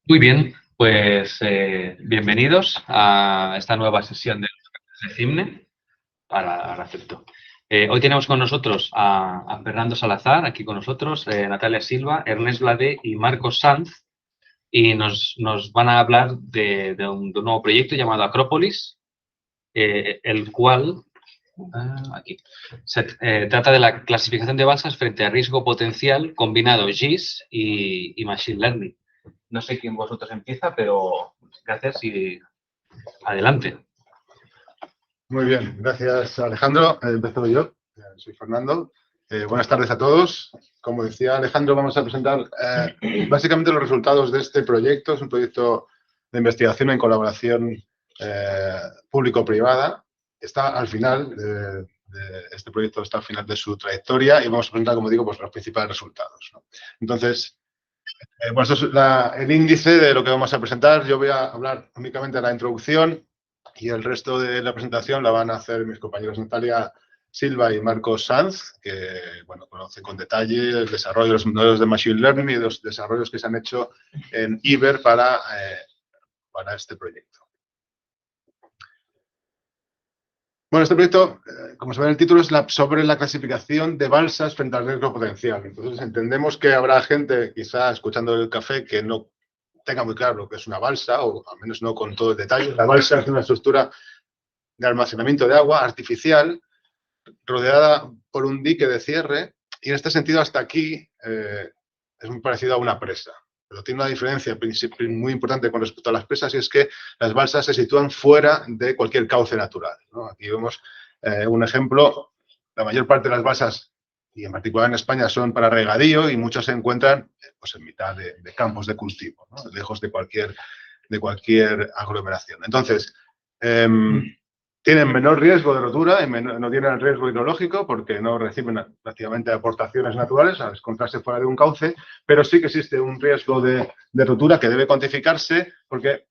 Muy bien, pues bienvenidos a esta nueva sesión de CIMNE. Ahora acepto. Hoy tenemos con nosotros a Fernando Salazar, aquí con nosotros, Natalia Silva, Ernest Blade y Marcos Sanz, y nos van a hablar de un nuevo proyecto llamado Acrópolis, el cual aquí trata de la clasificación de balsas frente a riesgo potencial combinado GIS y Machine Learning. No sé quién vosotros empieza, pero gracias y adelante. Muy bien, gracias Alejandro. Empezó yo, soy Fernando. Buenas tardes a todos. Como decía Alejandro, vamos a presentar básicamente los resultados de este proyecto. Es un proyecto de investigación en colaboración público-privada. Está al final, este proyecto está al final de su trayectoria y vamos a presentar, como digo, pues los principales resultados, ¿no? Entonces, bueno, esto es el índice de lo que vamos a presentar. Yo voy a hablar únicamente de la introducción y el resto de la presentación la van a hacer mis compañeros Natalia Silva y Marcos Sanz, que bueno, conocen con detalle el desarrollo de los modelos de Machine Learning y de los desarrollos que se han hecho en IBER para este proyecto. Bueno, este proyecto, como se ve en el título, es sobre la clasificación de balsas frente al riesgo potencial. Entonces, entendemos que habrá gente, quizá escuchando el café, que no tenga muy claro lo que es una balsa, o al menos no con todo el detalle. La balsa es una estructura de almacenamiento de agua artificial, rodeada por un dique de cierre, y en este sentido, hasta aquí, es muy parecido a una presa. Pero tiene una diferencia muy importante con respecto a las presas, y es que las balsas se sitúan fuera de cualquier cauce natural, ¿no? Aquí vemos un ejemplo. La mayor parte de las balsas, y en particular en España, son para regadío, y muchas se encuentran pues, en mitad de campos de cultivo, ¿no? Lejos de cualquier aglomeración. Entonces, tienen menor riesgo de rotura y no tienen el riesgo hidrológico porque no reciben prácticamente aportaciones naturales al encontrarse fuera de un cauce, pero sí que existe un riesgo de rotura que debe cuantificarse porque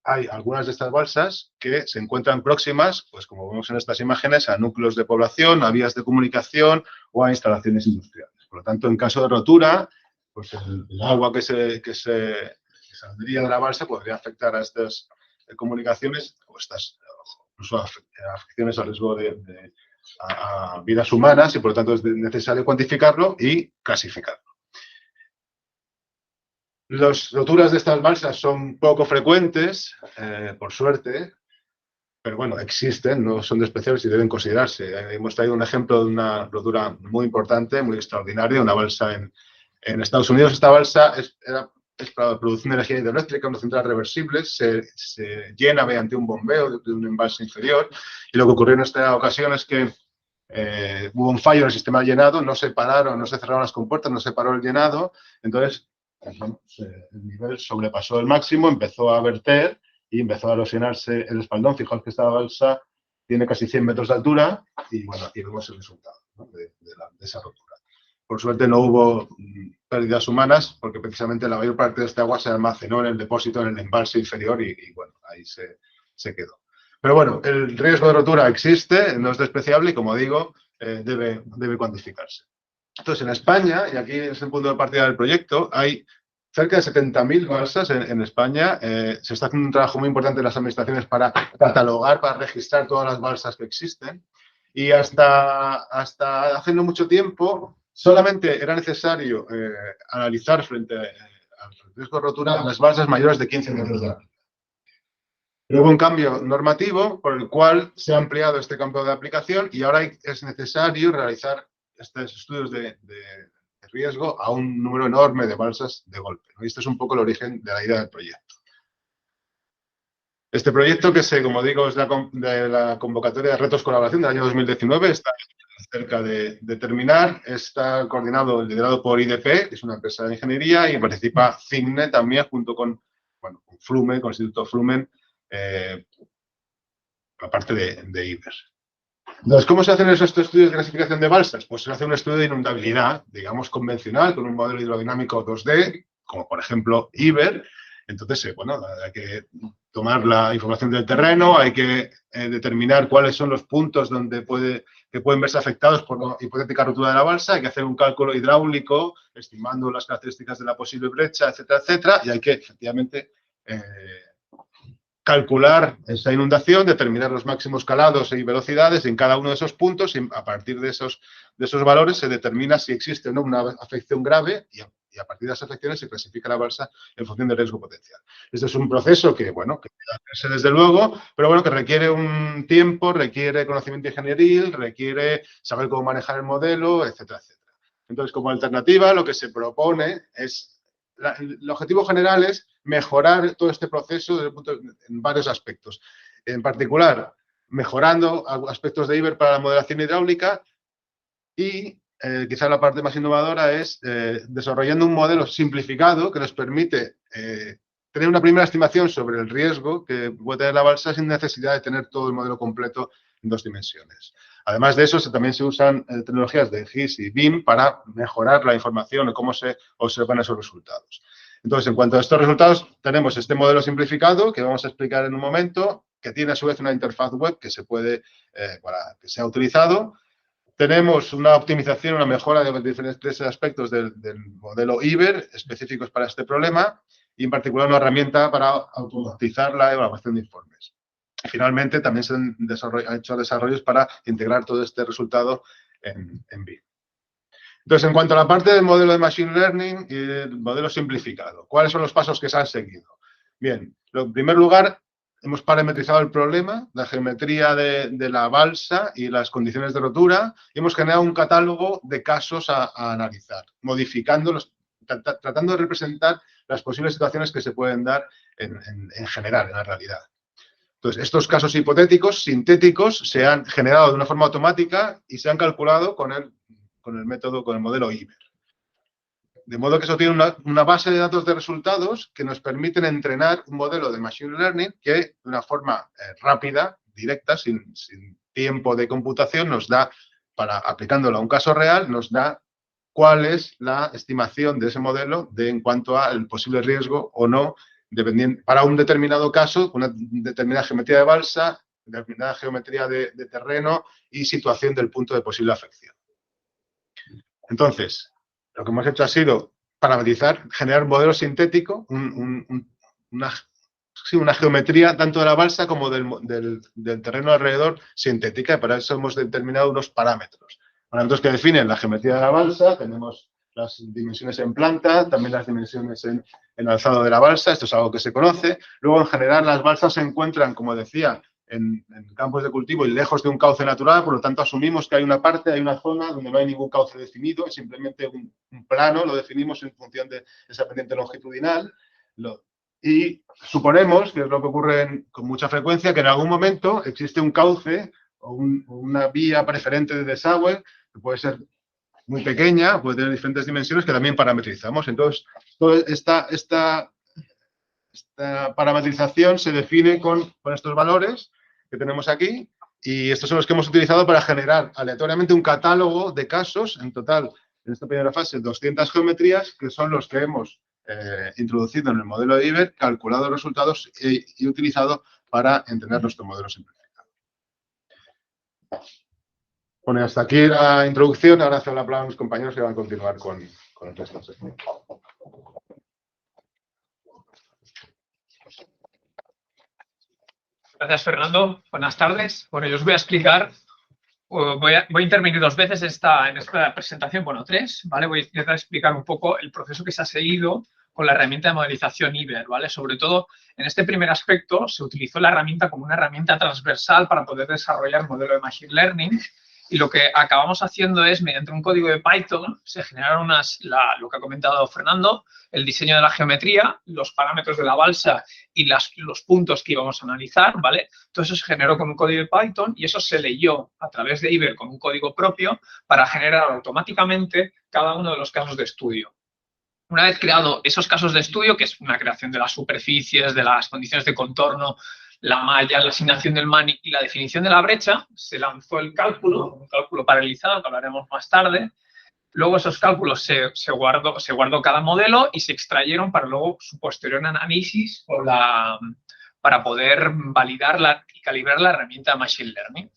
hay algunas de estas balsas que se encuentran próximas, pues como vemos en estas imágenes, a núcleos de población, a vías de comunicación o a instalaciones industriales. Por lo tanto, en caso de rotura, pues el agua que saldría de la balsa podría afectar a estas comunicaciones o incluso afecciones a riesgo a vidas humanas, y por lo tanto es necesario cuantificarlo y clasificarlo. Las roturas de estas balsas son poco frecuentes, por suerte, pero bueno, existen, no son despreciables y deben considerarse. Hemos traído un ejemplo de una rotura muy importante, muy extraordinaria, una balsa en Estados Unidos. Esta balsa es para producir energía hidroeléctrica, una central reversible, se llena mediante un bombeo de un embalse inferior, y lo que ocurrió en esta ocasión es que hubo un fallo en el sistema de llenado, no se cerraron las compuertas, no se paró el llenado, entonces el nivel sobrepasó el máximo, empezó a verter y empezó a erosionarse el espaldón. Fijaos que esta balsa tiene casi 100 metros de altura y bueno, aquí vemos el resultado, ¿no? de esa rotura. Por suerte no hubo pérdidas humanas porque precisamente la mayor parte de este agua se almacenó en el depósito, en el embalse inferior y bueno, ahí se quedó. Pero bueno, el riesgo de rotura existe, no es despreciable y, como digo, debe cuantificarse. Entonces, en España, y aquí es el punto de partida del proyecto, hay cerca de 70.000 balsas en España. Se está haciendo un trabajo muy importante en las administraciones para catalogar, para registrar todas las balsas que existen. Y hasta hace no mucho tiempo, solamente era necesario analizar frente al riesgo de rotura las balsas mayores de 15 metros de altura. Hubo un cambio normativo por el cual se ha ampliado este campo de aplicación y ahora es necesario realizar estos estudios de riesgo a un número enorme de balsas de golpe, ¿no? Y este es un poco el origen de la idea del proyecto. Este proyecto, como digo, es de la convocatoria de retos colaboración del año 2019, está cerca de terminar, está liderado por IDP, que es una empresa de ingeniería, y participa CIMNE también, junto con Flumen, con el Instituto Flumen, aparte de IBER. Entonces, ¿cómo se hacen esos estudios de clasificación de balsas? Pues se hace un estudio de inundabilidad, digamos, convencional, con un modelo hidrodinámico 2D, como por ejemplo IBER. Entonces, bueno, hay que tomar la información del terreno, hay que determinar cuáles son los puntos donde puede que pueden verse afectados por una hipotética ruptura de la balsa. Hay que hacer un cálculo hidráulico, estimando las características de la posible brecha, etcétera, etcétera, y hay que, efectivamente, calcular esa inundación, determinar los máximos calados y velocidades en cada uno de esos puntos, y a partir de esos valores se determina si existe o no una afección grave, y a partir de esas afecciones se clasifica la balsa en función del riesgo potencial. Este es un proceso que, bueno, que puede hacerse desde luego, pero bueno, que requiere un tiempo, requiere conocimiento ingenieril, requiere saber cómo manejar el modelo, etcétera, etcétera. Entonces, como alternativa, lo que se propone es... El objetivo general es mejorar todo este proceso en varios aspectos. En particular, mejorando aspectos de Iber para la modelación hidráulica y quizá la parte más innovadora es desarrollando un modelo simplificado que nos permite tener una primera estimación sobre el riesgo que puede tener la balsa sin necesidad de tener todo el modelo completo en 2 dimensiones. Además de eso, también se usan tecnologías de GIS y BIM para mejorar la información y cómo se observan esos resultados. Entonces, en cuanto a estos resultados, tenemos este modelo simplificado que vamos a explicar en un momento, que tiene a su vez una interfaz web que se puede, para que sea utilizado. Tenemos una optimización, una mejora de diferentes aspectos del modelo Iber específicos para este problema y, en particular, una herramienta para automatizar la evaluación de informes. Finalmente, también se han hecho desarrollos para integrar todo este resultado en BIM. Entonces, en cuanto a la parte del modelo de Machine Learning y el modelo simplificado, ¿cuáles son los pasos que se han seguido? Bien, en primer lugar, hemos parametrizado el problema, la geometría de la balsa y las condiciones de rotura, y hemos generado un catálogo de casos a analizar, modificándolos, tratando de representar las posibles situaciones que se pueden dar en general, en la realidad. Entonces, estos casos hipotéticos, sintéticos, se han generado de una forma automática y se han calculado con el método, con el modelo Iber. De modo que eso tiene una base de datos de resultados que nos permiten entrenar un modelo de Machine Learning que, de una forma rápida, directa, sin tiempo de computación, nos da, aplicándolo a un caso real, nos da cuál es la estimación de ese modelo en cuanto al posible riesgo o no, para un determinado caso, una determinada geometría de balsa, determinada geometría de terreno y situación del punto de posible afección. Entonces, lo que hemos hecho ha sido parametrizar, generar un modelo sintético, una geometría tanto de la balsa como del terreno alrededor sintética, y para eso hemos determinado unos parámetros. Parámetros que definen la geometría de la balsa, tenemos las dimensiones en planta, también las dimensiones en alzado de la balsa, esto es algo que se conoce. Luego, en general, las balsas se encuentran, como decía, en campos de cultivo y lejos de un cauce natural, por lo tanto asumimos que hay una zona donde no hay ningún cauce definido, es simplemente un plano, lo definimos en función de esa pendiente longitudinal, y suponemos, que es lo que ocurre con mucha frecuencia, que en algún momento existe un cauce o una vía preferente de desagüe, que puede ser muy pequeña, puede tener diferentes dimensiones, que también parametrizamos. Entonces, toda esta parametrización se define con estos valores que tenemos aquí, y estos son los que hemos utilizado para generar aleatoriamente un catálogo de casos, en total, en esta primera fase, 200 geometrías, que son los que hemos introducido en el modelo de Iber, calculado los resultados y utilizado para entrenar nuestro modelo simplificado. Bueno, hasta aquí la introducción. Ahora cedo la palabra a mis compañeros que van a continuar con el resto. Gracias, Fernando. Buenas tardes. Bueno, yo os voy a explicar, voy a intervenir 2 veces en esta presentación, bueno, 3, ¿vale? Voy a intentar explicar un poco el proceso que se ha seguido con la herramienta de modelización Iber, ¿vale? Sobre todo, en este primer aspecto, se utilizó la herramienta como una herramienta transversal para poder desarrollar un modelo de Machine Learning, y lo que acabamos haciendo es, mediante un código de Python, se generaron lo que ha comentado Fernando, el diseño de la geometría, los parámetros de la balsa y los puntos que íbamos a analizar, ¿vale? Todo eso se generó con un código de Python y eso se leyó a través de Iber con un código propio para generar automáticamente cada uno de los casos de estudio. Una vez creado esos casos de estudio, que es una creación de las superficies, de las condiciones de contorno, la malla, la asignación del MANI y la definición de la brecha, se lanzó el cálculo, un cálculo paralelizado que hablaremos más tarde. Luego esos cálculos se guardó cada modelo y se extrayeron para luego su posterior análisis para poder validar y calibrar la herramienta de Machine Learning.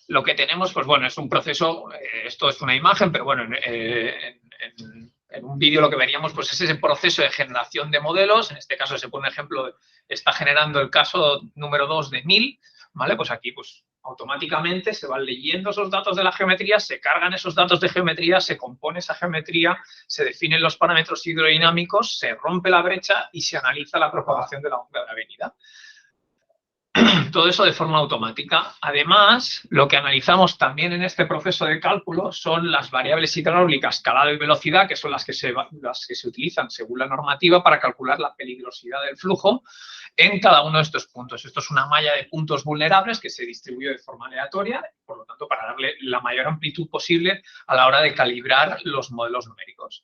lo que tenemos, pues bueno, es un proceso, esto es una imagen, pero bueno, en un vídeo lo que veríamos pues es ese proceso de generación de modelos. En este caso se pone un ejemplo, está generando el caso número 2 de 1000, ¿vale? Pues aquí pues automáticamente se van leyendo esos datos de la geometría, se cargan esos datos de geometría, se compone esa geometría, se definen los parámetros hidrodinámicos, se rompe la brecha y se analiza la propagación de la onda de la avenida. Todo eso de forma automática. Además, lo que analizamos también en este proceso de cálculo son las variables hidráulicas, calado y velocidad, que son las que se utilizan según la normativa para calcular la peligrosidad del flujo en cada uno de estos puntos. Esto es una malla de puntos vulnerables que se distribuye de forma aleatoria, por lo tanto, para darle la mayor amplitud posible a la hora de calibrar los modelos numéricos.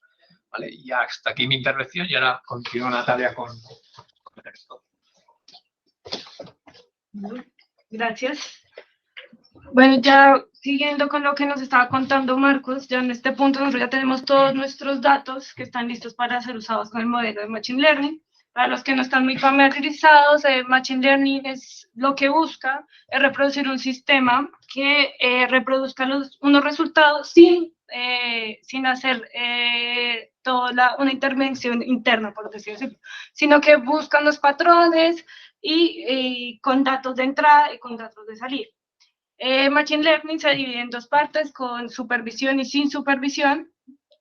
¿Vale? Y hasta aquí mi intervención y ahora continúa Natalia con el texto. Gracias. Bueno, ya siguiendo con lo que nos estaba contando Marcos, ya en este punto nosotros ya tenemos todos nuestros datos que están listos para ser usados con el modelo de Machine Learning. Para los que no están muy familiarizados, Machine Learning es lo que busca, es reproducir un sistema que reproduzca unos resultados sin hacer toda una intervención interna, por decirlo así, sino que buscan los patrones y con datos de entrada y con datos de salida. Machine Learning se divide en dos partes, con supervisión y sin supervisión.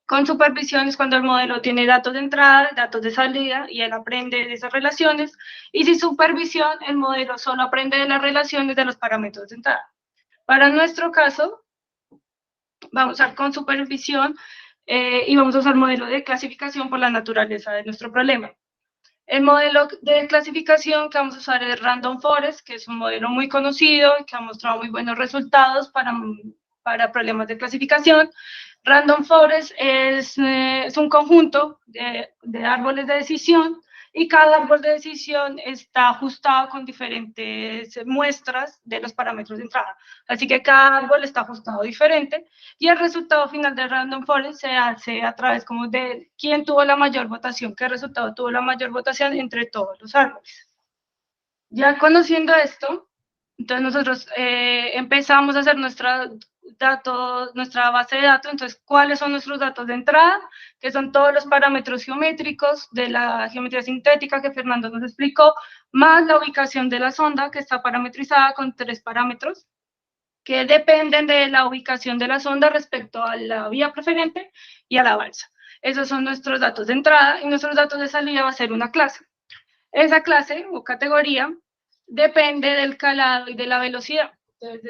Con supervisión es cuando el modelo tiene datos de entrada, datos de salida, y él aprende de esas relaciones. Y sin supervisión, el modelo solo aprende de las relaciones de los parámetros de entrada. Para nuestro caso, vamos a con supervisión y vamos a usar modelo de clasificación por la naturaleza de nuestro problema. El modelo de clasificación que vamos a usar es Random Forest, que es un modelo muy conocido y que ha mostrado muy buenos resultados para problemas de clasificación. Random Forest es un conjunto de árboles de decisión y cada árbol de decisión está ajustado con diferentes muestras de los parámetros de entrada. Así que cada árbol está ajustado diferente y el resultado final de Random Forest se hace a través como de quién tuvo la mayor votación, qué resultado tuvo la mayor votación entre todos los árboles. Ya conociendo esto, entonces nosotros empezamos a hacer nuestra base de datos. Entonces, ¿cuáles son nuestros datos de entrada? Que son todos los parámetros geométricos de la geometría sintética que Fernando nos explicó, más la ubicación de la sonda, que está parametrizada con 3 parámetros, que dependen de la ubicación de la sonda respecto a la vía preferente y a la balsa. Esos son nuestros datos de entrada, y nuestros datos de salida va a ser una clase. Esa clase o categoría depende del calado y de la velocidad. Entonces,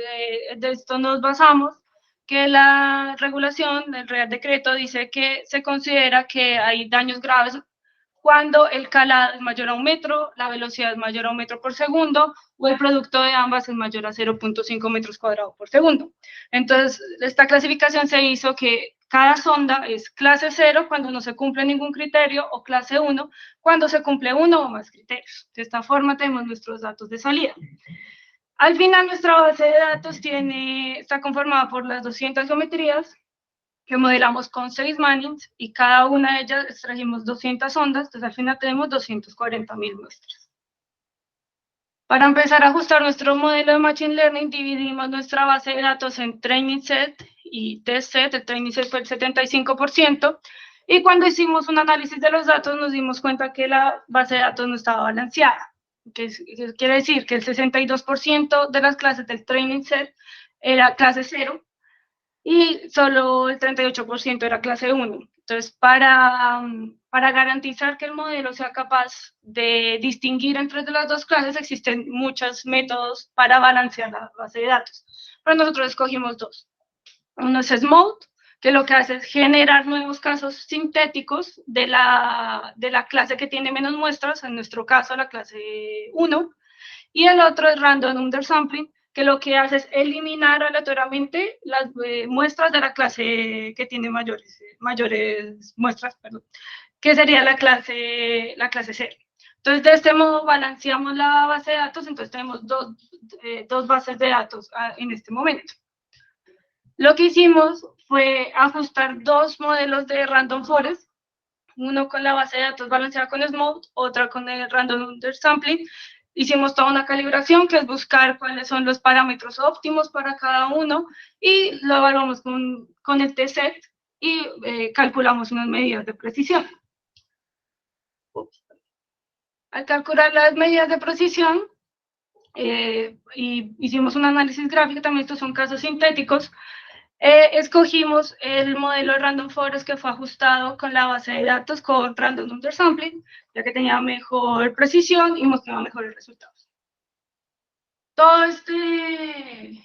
de esto nos basamos, que la regulación del Real Decreto dice que se considera que hay daños graves cuando el calado es mayor a 1 metro, la velocidad es mayor a 1 metro por segundo, o el producto de ambas es mayor a 0.5 metros cuadrados por segundo. Entonces, esta clasificación se hizo que cada sonda es clase 0 cuando no se cumple ningún criterio, o clase 1 cuando se cumple uno o más criterios. De esta forma tenemos nuestros datos de salida. Al final, nuestra base de datos está conformada por las 200 geometrías que modelamos con 6 mannings, y cada una de ellas extrajimos 200 ondas, entonces al final tenemos 240.000 muestras. Para empezar a ajustar nuestro modelo de Machine Learning, dividimos nuestra base de datos en Training Set y Test Set. El Training Set fue el 75%, y cuando hicimos un análisis de los datos nos dimos cuenta que la base de datos no estaba balanceada. ¿Qué quiere decir? Que el 62% de las clases del Training Set era clase 0, y solo el 38% era clase 1. Entonces, para garantizar que el modelo sea capaz de distinguir entre las dos clases, existen muchos métodos para balancear la base de datos. Pero nosotros escogimos 2. Uno es Smooth, que lo que hace es generar nuevos casos sintéticos de la clase que tiene menos muestras, en nuestro caso la clase 1, y el otro es Random Undersampling, que lo que hace es eliminar aleatoriamente las muestras de la clase que tiene mayores muestras, que sería la clase 0. Entonces, de este modo balanceamos la base de datos. Entonces tenemos dos bases de datos en este momento. Lo que hicimos fue ajustar 2 modelos de Random Forest, uno con la base de datos balanceada con Smooth, otra con el Random Undersampling, hicimos toda una calibración, que es buscar cuáles son los parámetros óptimos para cada uno, y lo evaluamos con el t-set y calculamos unas medidas de precisión. Al calcular las medidas de precisión, y hicimos un análisis gráfico, también estos son casos sintéticos, escogimos el modelo de Random Forest que fue ajustado con la base de datos con Random Undersampling, ya que tenía mejor precisión y mostraba mejores resultados. Todo este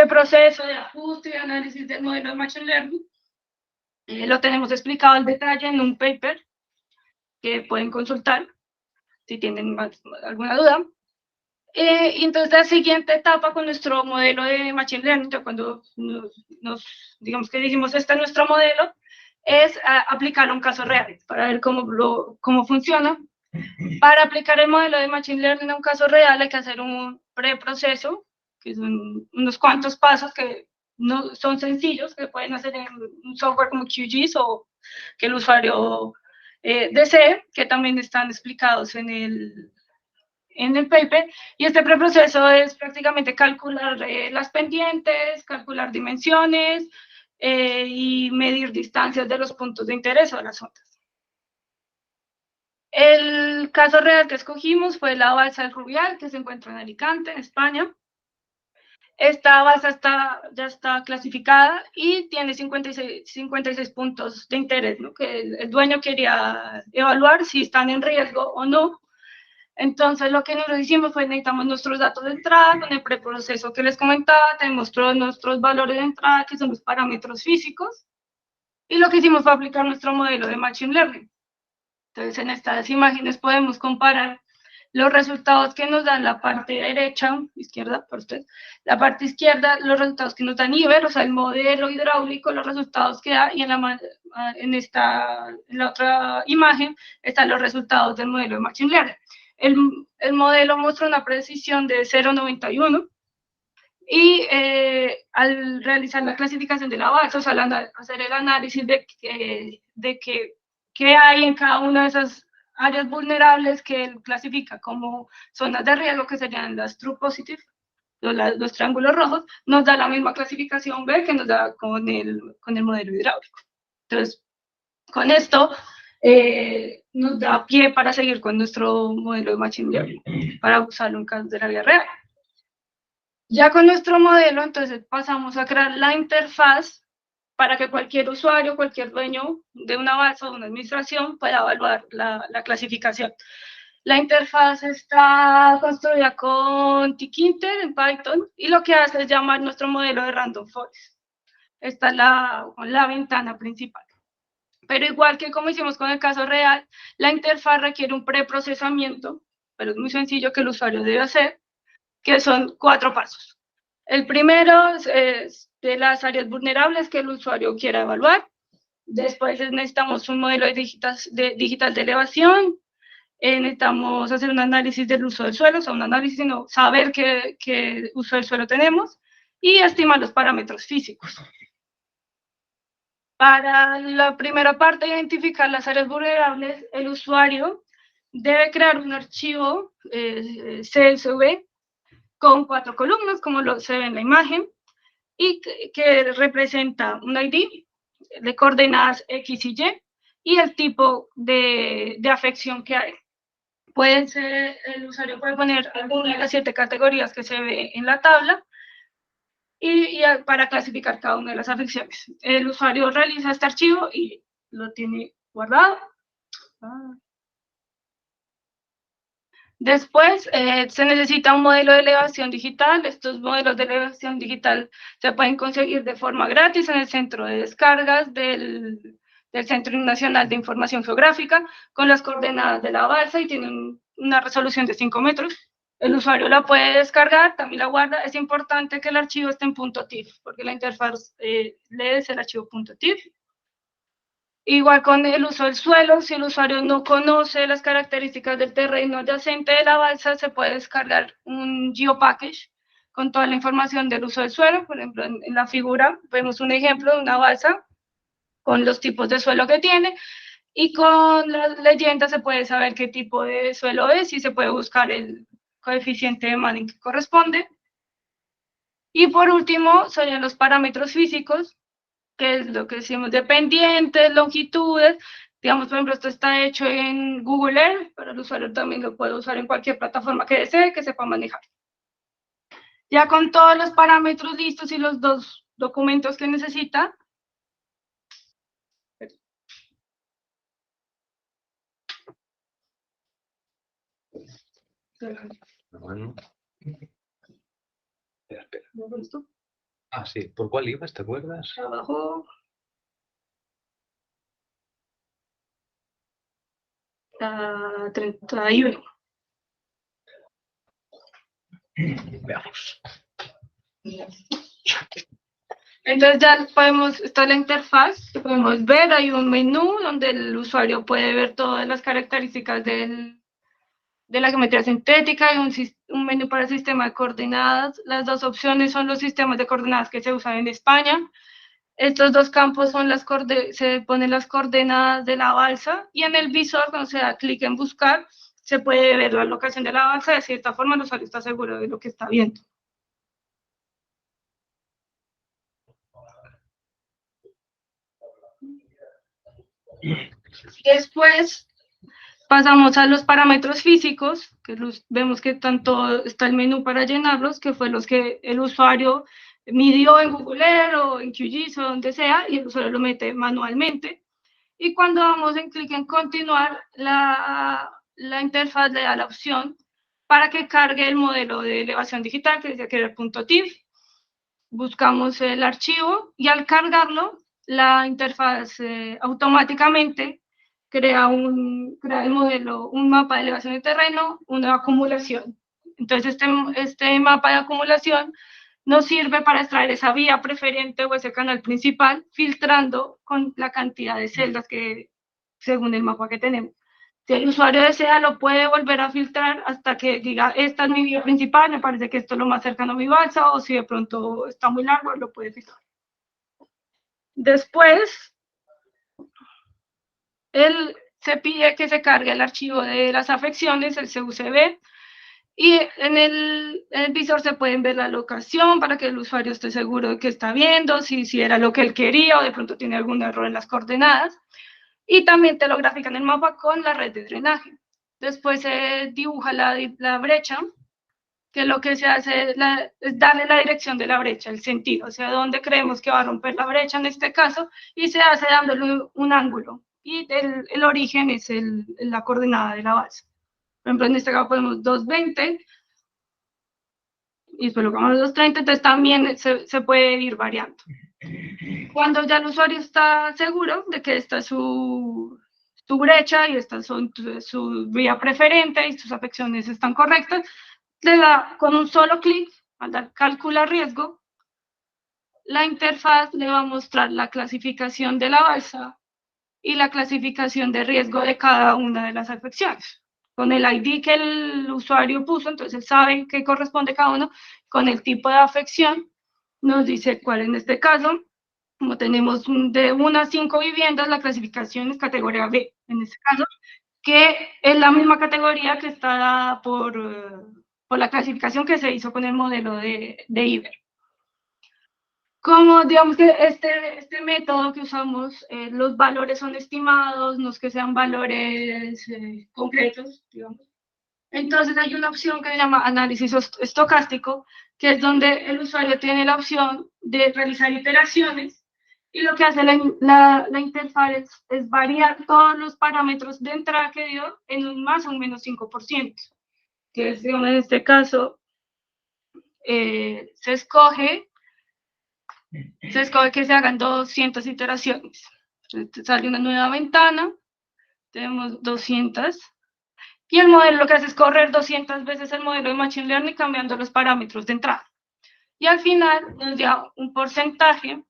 proceso de ajuste y análisis del modelo de Machine Learning lo tenemos explicado en detalle en un paper que pueden consultar si tienen alguna duda. Y entonces la siguiente etapa con nuestro modelo de Machine Learning, cuando digamos que dijimos, este es nuestro modelo, es aplicar un caso real para ver cómo funciona. Para aplicar el modelo de Machine Learning a un caso real hay que hacer un preproceso, que son unos cuantos pasos que no son sencillos, que pueden hacer en un software como QGIS o que el usuario desee, que también están explicados en el paper, y este preproceso es prácticamente calcular las pendientes, calcular dimensiones y medir distancias de los puntos de interés o de las ondas. El caso real que escogimos fue la balsa del Rubial, que se encuentra en Alicante, en España. Esta balsa ya está clasificada y tiene 56 puntos de interés, ¿no? Que el dueño quería evaluar si están en riesgo o no. Entonces, lo que nosotros hicimos fue necesitamos nuestros datos de entrada, con el preproceso que les comentaba, tenemos todos nuestros valores de entrada, que son los parámetros físicos, y lo que hicimos fue aplicar nuestro modelo de Machine Learning. Entonces, en estas imágenes podemos comparar los resultados que nos dan la parte derecha, izquierda, por usted, la parte izquierda, los resultados que nos dan IBER, o sea, el modelo hidráulico, los resultados que da, y en la otra imagen están los resultados del modelo de Machine Learning. El modelo muestra una precisión de 0.91 y al realizar la clasificación de la balsa, o sea, al hacer el análisis de qué hay en cada una de esas áreas vulnerables que él clasifica como zonas de riesgo, que serían las true positive, los triángulos rojos, nos da la misma clasificación B que nos da con el modelo hidráulico. Entonces, con esto nos da pie para seguir con nuestro modelo de Machine Learning, para usarlo en casos de la vida real. Ya con nuestro modelo, entonces pasamos a crear la interfaz para que cualquier usuario, cualquier dueño de una balsa o una administración pueda evaluar la clasificación. La interfaz está construida con Tkinter en Python y lo que hace es llamar nuestro modelo de Random Forest. Esta es la ventana principal. Pero igual que como hicimos con el caso real, la interfaz requiere un preprocesamiento, pero es muy sencillo que el usuario debe hacer, que son 4 pasos. El primero es de las áreas vulnerables que el usuario quiera evaluar. Después necesitamos un modelo digital de elevación. Necesitamos hacer un análisis del uso del suelo, o sea, un análisis, sino saber qué uso del suelo tenemos y estimar los parámetros físicos. Para la primera parte, identificar las áreas vulnerables, el usuario debe crear un archivo CSV con 4 columnas, como se ve en la imagen, y que representa un ID de coordenadas X y Y, y el tipo de afección que hay. El usuario puede poner alguna de las 7 categorías que se ve en la tabla, y para clasificar cada una de las afecciones. El usuario realiza este archivo y lo tiene guardado. Después se necesita un modelo de elevación digital. Estos modelos de elevación digital se pueden conseguir de forma gratis en el centro de descargas del Centro Nacional de Información Geográfica, con las coordenadas de la balsa, y tienen una resolución de 5 metros. El usuario la puede descargar, también la guarda. Es importante que el archivo esté en .tif, porque la interfaz lee el archivo .tif. Igual con el uso del suelo, si el usuario no conoce las características del terreno adyacente de la balsa, se puede descargar un geopackage con toda la información del uso del suelo. Por ejemplo, en la figura vemos un ejemplo de una balsa con los tipos de suelo que tiene, y con las leyendas se puede saber qué tipo de suelo es, y se puede buscar coeficiente de Manning que corresponde. Y por último, serían los parámetros físicos, que es lo que decimos de pendientes, longitudes. Digamos, por ejemplo, esto está hecho en Google Earth, pero el usuario también lo puede usar en cualquier plataforma que desee, que sepa manejar. Ya con todos los parámetros listos y los dos documentos que necesita, Bueno. Espera. ¿listo? Ah, sí. ¿Por cuál ibas? ¿Te acuerdas? Abajo. A 31. Veamos. Entonces ya podemos, está la interfaz, que podemos ver, hay un menú donde el usuario puede ver todas las características de la geometría sintética, hay un menú para el sistema de coordenadas. Las dos opciones son los sistemas de coordenadas que se usan en España. Estos dos campos son se ponen las coordenadas de la balsa, y en el visor, cuando se da clic en buscar, se puede ver la locación de la balsa. De cierta forma el usuario está seguro de lo que está viendo. Después pasamos a los parámetros físicos, que vemos que tanto está el menú para llenarlos, que fue los que el usuario midió en Google Earth o en QGIS o donde sea, y el usuario lo mete manualmente. Y cuando damos en clic en continuar, la interfaz le da la opción para que cargue el modelo de elevación digital, que dice que era el punto .tif. Buscamos el archivo y al cargarlo, la interfaz automáticamente crea el modelo, un mapa de elevación de terreno, una acumulación. Entonces, este mapa de acumulación nos sirve para extraer esa vía preferente o ese canal principal, filtrando con la cantidad de celdas que, según el mapa que tenemos. Si el usuario desea, lo puede volver a filtrar hasta que diga, esta es mi vía principal, me parece que esto es lo más cercano a mi balsa, o si de pronto está muy largo, lo puede filtrar. Después, se pide que se cargue el archivo de las afecciones, el CUCB, y en el visor se pueden ver la locación para que el usuario esté seguro de que está viendo, si era lo que él quería o de pronto tiene algún error en las coordenadas. Y también te lo grafican en el mapa con la red de drenaje. Después se dibuja la brecha, que lo que se hace es darle la dirección de la brecha, el sentido, o sea, dónde creemos que va a romper la brecha en este caso, y se hace dándole un ángulo. Y el origen es la coordenada de la base. Por ejemplo, en este caso ponemos 220 y después lo cambiamos a 230, entonces también se puede ir variando. Cuando ya el usuario está seguro de que esta es su brecha y estas son su vía preferente y sus afecciones están correctas, le da con un solo clic, al dar calcular riesgo, la interfaz le va a mostrar la clasificación de la balsa y la clasificación de riesgo de cada una de las afecciones. Con el ID que el usuario puso, entonces él sabe qué corresponde cada uno. Con el tipo de afección, nos dice cuál en este caso. Como tenemos de 1 a 5 viviendas, la clasificación es categoría B, en este caso, que es la misma categoría que está dada por la clasificación que se hizo con el modelo de IBER. Como digamos que este método que usamos, los valores son estimados, no es que sean valores concretos, digamos. Entonces hay una opción que se llama análisis estocástico, que es donde el usuario tiene la opción de realizar iteraciones, y lo que hace la interfaz es variar todos los parámetros de entrada que dio en un más o un menos 5%, que es, digamos, en este caso, se escoge que se hagan 200 iteraciones. Entonces, sale una nueva ventana, tenemos 200, y el modelo lo que hace es correr 200 veces el modelo de Machine Learning cambiando los parámetros de entrada. Y al final nos da un porcentaje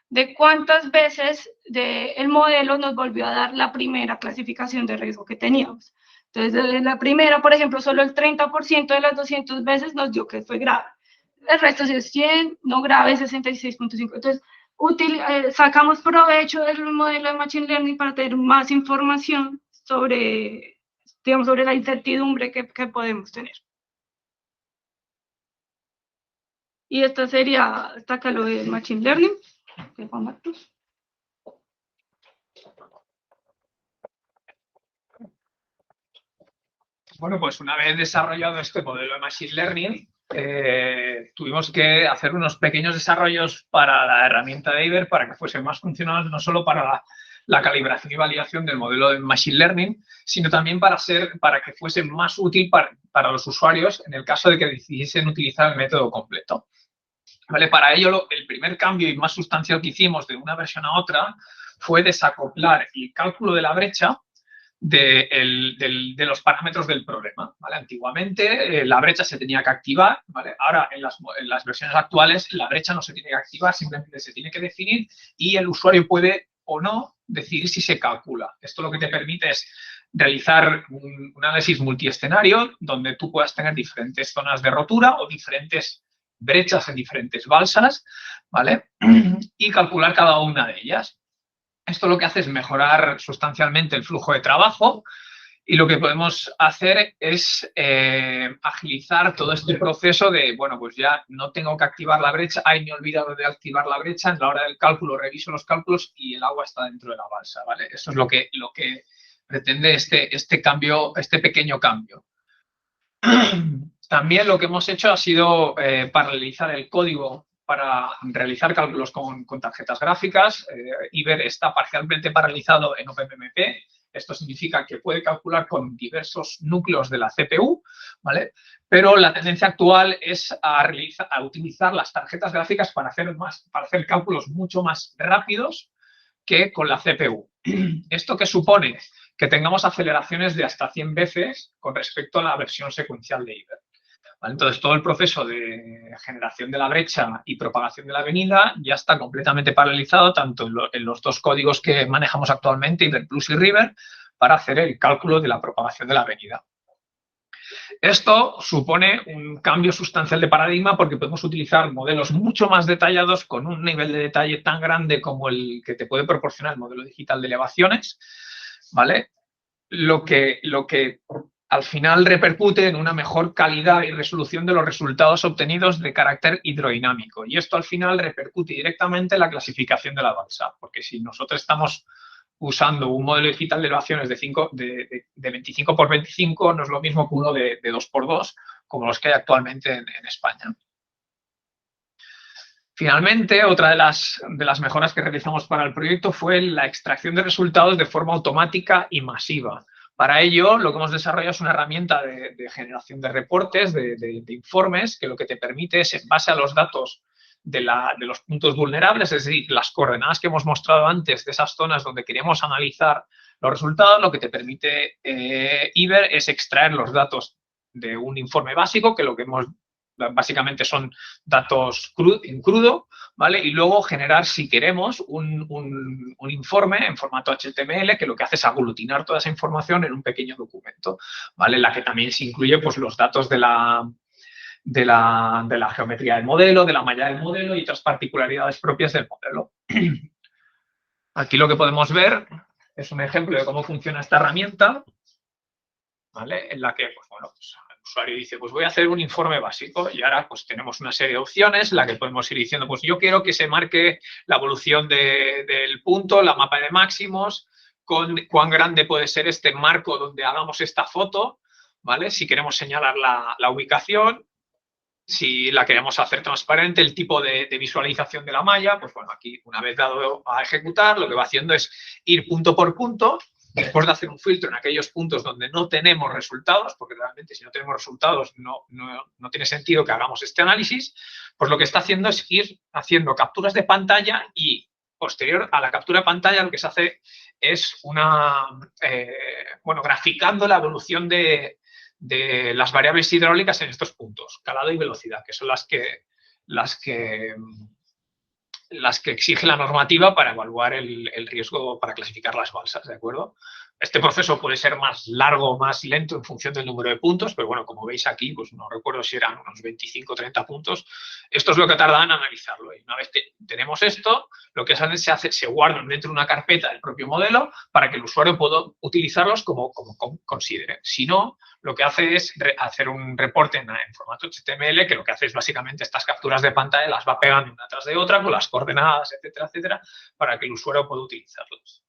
de cuántas veces el modelo nos volvió a dar la primera clasificación de riesgo que teníamos. Entonces, de la primera, por ejemplo, solo el 30% de las 200 veces nos dio que fue grave. El resto es 100, no grave, 66.5. Entonces, sacamos provecho del modelo de Machine Learning para tener más información sobre la incertidumbre que podemos tener. Y esta sería, está acá lo de Machine Learning, de Juan Marcos. Bueno, pues una vez desarrollado este modelo de Machine Learning, tuvimos que hacer unos pequeños desarrollos para la herramienta de Iber para que fuese más funcional, no solo para la calibración y validación del modelo de Machine Learning, sino también para que fuese más útil para los usuarios en el caso de que decidiesen utilizar el método completo. ¿Vale? Para ello, el primer cambio y más sustancial que hicimos de una versión a otra fue desacoplar el cálculo de la brecha de los parámetros del problema. ¿Vale? Antiguamente la brecha se tenía que activar, ¿vale? Ahora en las versiones actuales la brecha no se tiene que activar, simplemente se tiene que definir y el usuario puede o no decidir si se calcula. Esto lo que te permite es realizar un análisis multiescenario donde tú puedas tener diferentes zonas de rotura o diferentes brechas en diferentes balsas, ¿vale? Y calcular cada una de ellas. Esto lo que hace es mejorar sustancialmente el flujo de trabajo y lo que podemos hacer es agilizar todo este proceso de, bueno, pues ya no tengo que activar la brecha, me he olvidado de activar la brecha, en la hora del cálculo reviso los cálculos y el agua está dentro de la balsa, ¿vale? Eso es lo que pretende este cambio, este pequeño cambio. También lo que hemos hecho ha sido paralelizar el código para realizar cálculos con tarjetas gráficas. Iber está parcialmente paralizado en OpenMP. Esto significa que puede calcular con diversos núcleos de la CPU, ¿vale? Pero la tendencia actual es a utilizar las tarjetas gráficas para hacer cálculos mucho más rápidos que con la CPU. ¿Esto qué supone? Que tengamos aceleraciones de hasta 100 veces con respecto a la versión secuencial de Iber. ¿Vale? Entonces, todo el proceso de generación de la brecha y propagación de la avenida ya está completamente paralizado, tanto en los dos códigos que manejamos actualmente, Iberplus y River, para hacer el cálculo de la propagación de la avenida. Esto supone un cambio sustancial de paradigma porque podemos utilizar modelos mucho más detallados con un nivel de detalle tan grande como el que te puede proporcionar el modelo digital de elevaciones, ¿vale? Lo que al final repercute en una mejor calidad y resolución de los resultados obtenidos de carácter hidrodinámico. Y esto al final repercute directamente en la clasificación de la balsa, porque si nosotros estamos usando un modelo digital de elevaciones de 25 por 25, no es lo mismo que uno de 2 por 2, como los que hay actualmente en España. Finalmente, otra de las mejoras que realizamos para el proyecto fue la extracción de resultados de forma automática y masiva. Para ello, lo que hemos desarrollado es una herramienta de generación de reportes, de informes, que lo que te permite es, en base a los datos de los puntos vulnerables, es decir, las coordenadas que hemos mostrado antes de esas zonas donde queremos analizar los resultados, lo que te permite Iber es extraer los datos de un informe básico, que lo que básicamente son datos en crudo, ¿vale? Y luego generar, si queremos, un informe en formato HTML que lo que hace es aglutinar toda esa información en un pequeño documento, ¿vale? En la que también se incluye pues, los datos de la geometría del modelo, de la malla del modelo y otras particularidades propias del modelo. Aquí lo que podemos ver es un ejemplo de cómo funciona esta herramienta, ¿vale? En la que, pues, bueno, pues, el usuario dice, pues voy a hacer un informe básico y ahora pues tenemos una serie de opciones en la que podemos ir diciendo, pues yo quiero que se marque la evolución del punto, la mapa de máximos, cuán grande puede ser este marco donde hagamos esta foto, ¿vale? Si queremos señalar la ubicación, si la queremos hacer transparente, el tipo de visualización de la malla, pues bueno, aquí una vez dado a ejecutar, lo que va haciendo es ir punto por punto. Después de hacer un filtro en aquellos puntos donde no tenemos resultados, porque realmente si no tenemos resultados no tiene sentido que hagamos este análisis, pues lo que está haciendo es ir haciendo capturas de pantalla y posterior a la captura de pantalla lo que se hace es graficando la evolución de las variables hidráulicas en estos puntos, calado y velocidad, que son las que exige la normativa para evaluar el riesgo para clasificar las balsas, ¿de acuerdo? Este proceso puede ser más largo o más lento en función del número de puntos, pero bueno, como veis aquí, pues no recuerdo si eran unos 25 o 30 puntos. Esto es lo que tarda en analizarlo. Y una vez que tenemos esto, lo que se guardan dentro de una carpeta del propio modelo para que el usuario pueda utilizarlos como considere. Si no, lo que hace es hacer un reporte en formato HTML, que lo que hace es básicamente estas capturas de pantalla, las va pegando una tras de otra con las coordenadas, etcétera, etcétera, para que el usuario pueda utilizarlos.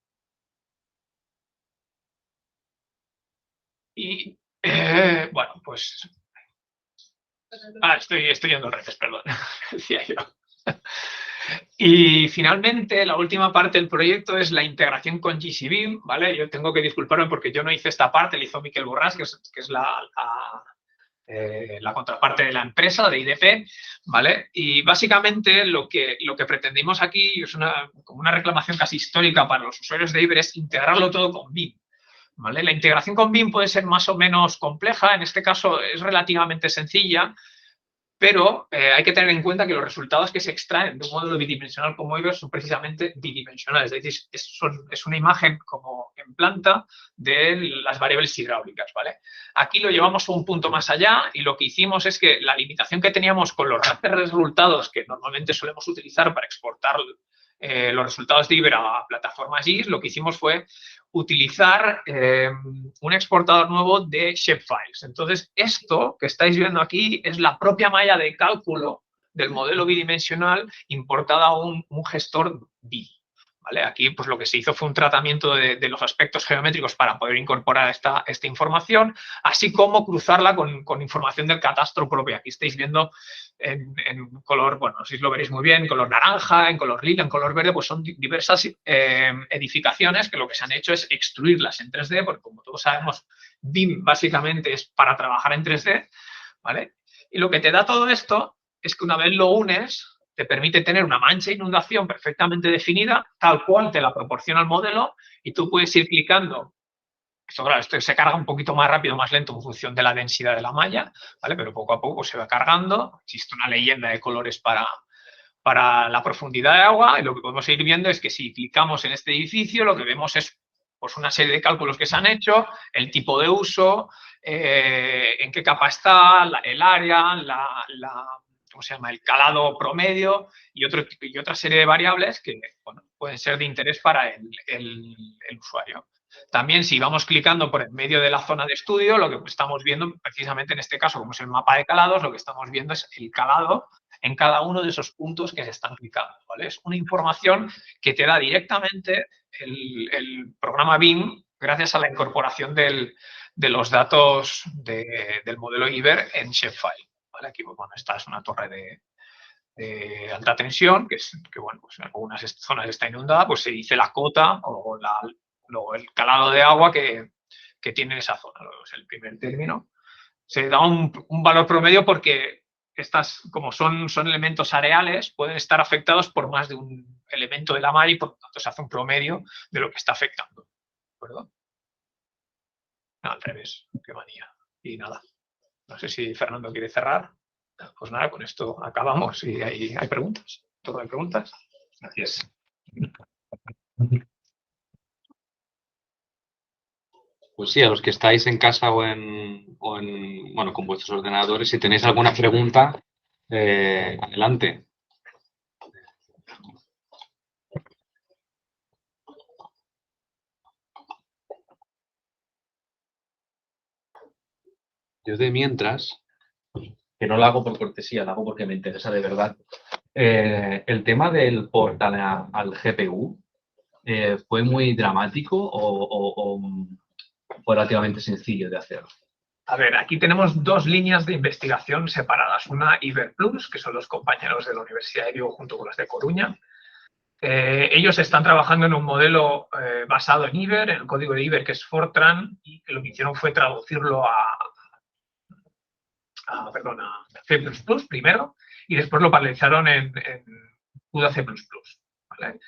Y, bueno, pues... estoy yendo al revés, perdón, decía yo. Y finalmente, la última parte del proyecto es la integración con GCBIM, ¿vale? Yo tengo que disculparme porque yo no hice esta parte, la hizo Miquel Borràs, que es la contraparte de la empresa, de IDP, ¿vale? Y básicamente lo que pretendimos aquí es como una reclamación casi histórica para los usuarios de Iber, es integrarlo todo con BIM. ¿Vale? La integración con BIM puede ser más o menos compleja, en este caso es relativamente sencilla, pero hay que tener en cuenta que los resultados que se extraen de un modelo bidimensional como Iber son precisamente bidimensionales, es decir, es una imagen como en planta de las variables hidráulicas, ¿vale? Aquí lo llevamos a un punto más allá y lo que hicimos es que la limitación que teníamos con los rasters de resultados que normalmente solemos utilizar para exportar los resultados de Iber a plataformas GIS, lo que hicimos fue utilizar un exportador nuevo de shapefiles. Entonces, esto que estáis viendo aquí es la propia malla de cálculo del modelo bidimensional importada a un gestor BI. ¿Vale? Aquí pues, lo que se hizo fue un tratamiento de los aspectos geométricos para poder incorporar esta información, así como cruzarla con información del catastro propio. Aquí estáis viendo en color, bueno, no sé si lo veréis muy bien, en color naranja, en color lila, en color verde, pues son diversas edificaciones que lo que se han hecho es extruirlas en 3D, porque como todos sabemos, BIM básicamente es para trabajar en 3D, ¿vale? Y lo que te da todo esto es que una vez lo unes, te permite tener una mancha de inundación perfectamente definida, tal cual te la proporciona el modelo, y tú puedes ir clicando. Esto se carga un poquito más rápido, más lento en función de la densidad de la malla, ¿vale? Pero poco a poco se va cargando. Existe una leyenda de colores para la profundidad de agua, y lo que podemos ir viendo es que si clicamos en este edificio, lo que vemos es pues, una serie de cálculos que se han hecho, el tipo de uso, en qué capa está, el área, ¿cómo se llama? El calado promedio y otra serie de variables que bueno, pueden ser de interés para el usuario. También, si vamos clicando por en medio de la zona de estudio, lo que estamos viendo, precisamente en este caso, como es el mapa de calados, lo que estamos viendo es el calado en cada uno de esos puntos que se están clicando, ¿vale? Es una información que te da directamente el programa BIM gracias a la incorporación de los datos del modelo Iber en shapefile. ¿Vale? Aquí, bueno, esta es una torre de alta tensión, que bueno, pues en algunas zonas está inundada, pues se dice la cota o el calado de agua que tiene esa zona. Es el primer término. Se da un valor promedio porque estas, como son elementos areales, pueden estar afectados por más de un elemento de la mar y por lo tanto se hace un promedio de lo que está afectando. ¿De acuerdo? No, al revés, qué manía. Y nada. No sé si Fernando quiere cerrar. Pues nada, con esto acabamos y hay preguntas. ¿Todo hay preguntas? Gracias. Pues sí, a los que estáis en casa o en bueno, con vuestros ordenadores, si tenéis alguna pregunta, adelante. Yo de mientras, que no lo hago por cortesía, lo hago porque me interesa de verdad. El tema del portal al GPU, ¿fue muy dramático o fue relativamente sencillo de hacer? A ver, aquí tenemos dos líneas de investigación separadas. Una Iber Plus, que son los compañeros de la Universidad de Vigo junto con los de Coruña. Ellos están trabajando en un modelo basado en Iber, en el código de Iber, que es Fortran, y que lo que hicieron fue traducirlo a C++ primero, y después lo paralizaron en CUDA C++. ¿Vale?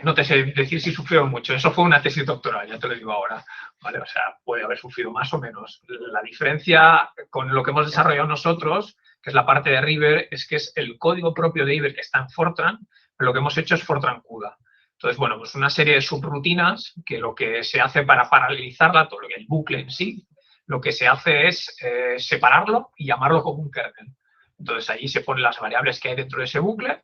No te sé decir si sufrieron mucho. Eso fue una tesis doctoral, ya te lo digo ahora. ¿Vale? O sea, puede haber sufrido más o menos. La diferencia con lo que hemos desarrollado nosotros, que es la parte de River, es que es el código propio de Iber que está en Fortran, pero lo que hemos hecho es Fortran CUDA. Entonces, bueno, pues una serie de subrutinas que lo que se hace para paralelizarla, todo lo que el bucle en sí, lo que se hace es separarlo y llamarlo como un kernel. Entonces, allí se ponen las variables que hay dentro de ese bucle,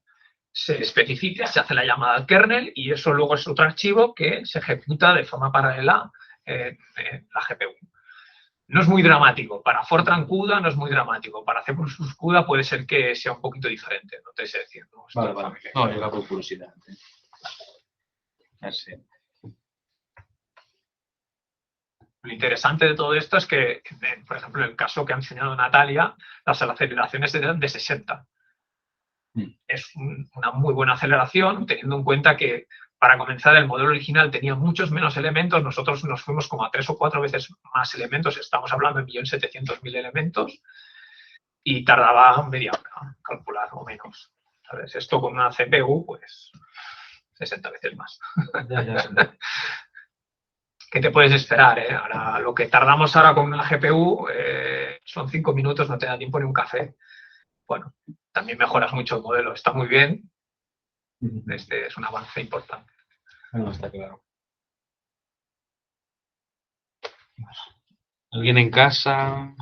se especifica, se hace la llamada al kernel y eso luego es otro archivo que se ejecuta de forma paralela en la GPU. No es muy dramático. Para Fortran CUDA no es muy dramático. Para C++ CUDA puede ser que sea un poquito diferente. No te sé decir. Vale. No, era por curiosidad. Sí. Lo interesante de todo esto es que, por ejemplo, en el caso que ha enseñado Natalia, las aceleraciones eran de 60. Es una muy buena aceleración, teniendo en cuenta que para comenzar el modelo original tenía muchos menos elementos, nosotros nos fuimos como a 3 o 4 veces más elementos, estamos hablando de 1.700.000 elementos, y tardaba media hora calcular o menos. ¿Sabes? Esto con una CPU, pues 60 veces más. ¿Qué te puedes esperar? Ahora, lo que tardamos ahora con una GPU son 5 minutos, no te da tiempo ni un café. Bueno, también mejoras mucho el modelo, está muy bien. Este es un avance importante. No, está claro. ¿Alguien en casa?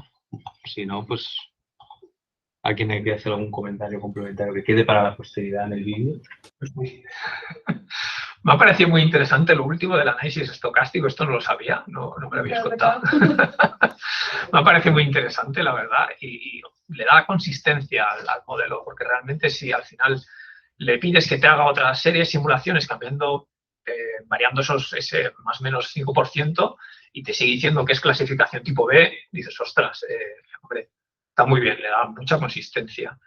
Si no, pues ¿alguien quiere hacer algún comentario complementario que quede para la posteridad en el vídeo? Me ha parecido muy interesante lo último del análisis estocástico. Esto no lo sabía, no me lo habéis contado. Me ha parecido muy interesante, la verdad, y le da consistencia al modelo, porque realmente si al final le pides que te haga otra serie de simulaciones cambiando, variando ese más o menos 5% y te sigue diciendo que es clasificación tipo B, dices, ostras, hombre, está muy bien, le da mucha consistencia.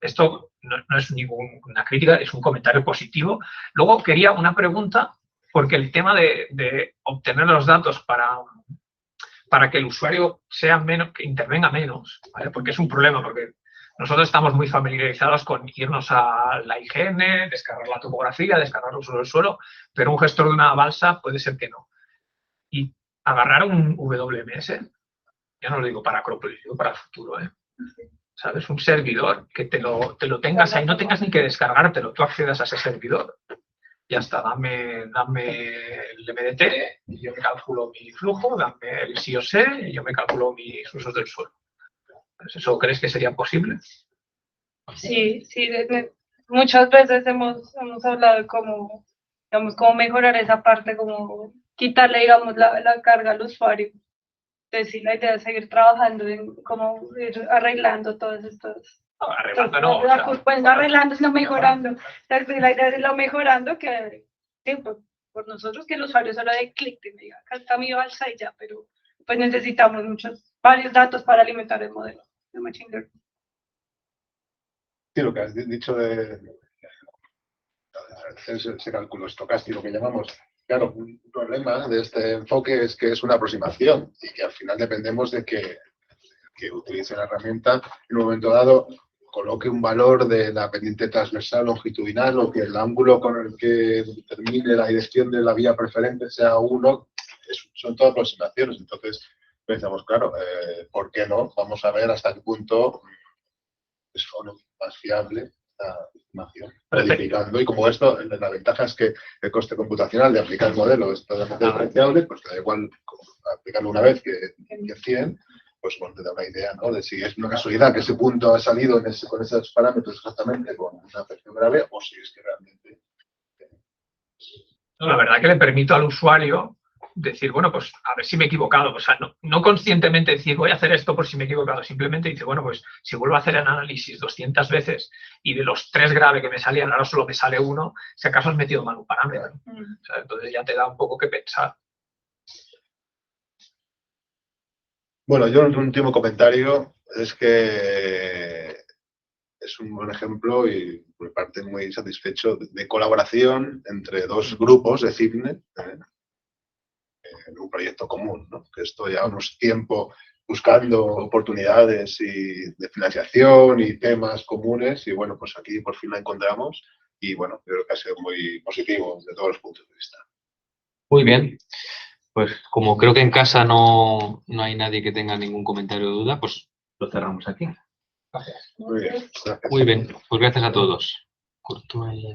Esto no es ninguna crítica, es un comentario positivo. Luego quería una pregunta, porque el tema de obtener los datos para que el usuario sea menos, que intervenga menos, ¿vale? Porque es un problema, porque nosotros estamos muy familiarizados con irnos a la IGN, descargar la topografía, descargar los usos del suelo, pero un gestor de una balsa puede ser que no. Y agarrar un WMS, ya no lo digo para Acrópolis, digo para el futuro, ¿sabes? Un servidor que te lo tengas ahí, no tengas ni que descargártelo, tú accedas a ese servidor. Ya está, dame el MDT, y yo me calculo mi flujo, dame el SIOC y yo me calculo mis usos del suelo. ¿Eso crees que sería posible? Sí, muchas veces hemos hablado de cómo mejorar esa parte, como quitarle, digamos, la carga al usuario. Entonces, sí, la idea es seguir trabajando en cómo ir arreglando todos estos... Arreglando no. Pues no arreglando, sino mejorando. Entonces, la idea es irlo mejorando, que sí, por nosotros que el usuario solo dé clic y me diga, acá está mi balsa y ya, pero pues necesitamos varios datos para alimentar el modelo de Machine Learning. Sí, lo que has dicho de ese cálculo estocástico que llamamos. Claro, un problema de este enfoque es que es una aproximación y que al final dependemos de que utilice la herramienta en un momento dado coloque un valor de la pendiente transversal longitudinal o que el ángulo con el que determine la dirección de la vía preferente sea 1, son todas aproximaciones. Entonces pensamos, claro, ¿por qué no? Vamos a ver hasta qué punto es más fiable la estimación, modificando. Y como esto, la ventaja es que el coste computacional de aplicar el modelo es totalmente diferenciable, pues te da igual aplicarlo una vez que 100, pues bueno, te da una idea, ¿no? De si es una casualidad que ese punto ha salido con esos parámetros exactamente con una afección grave o si es que realmente... La verdad que le permito al usuario decir, bueno, pues a ver si me he equivocado. O sea, no conscientemente decir, voy a hacer esto por si me he equivocado. Simplemente dice, bueno, pues si vuelvo a hacer el análisis 200 veces y de los 3 graves que me salían, ahora solo me sale 1, si acaso has metido mal un parámetro. O sea, entonces ya te da un poco que pensar. Bueno, yo un último comentario es que es un buen ejemplo y por parte muy satisfecho de colaboración entre 2 grupos de CIBNE en un proyecto común, ¿no? Que esto llevamos tiempo buscando oportunidades de financiación y temas comunes y bueno, pues aquí por fin la encontramos y bueno, creo que ha sido muy positivo desde todos los puntos de vista. Muy bien. Pues como creo que en casa no hay nadie que tenga ningún comentario o duda, pues lo cerramos aquí. Gracias. Muy bien, gracias. Muy bien, pues gracias a todos. Corto ahí.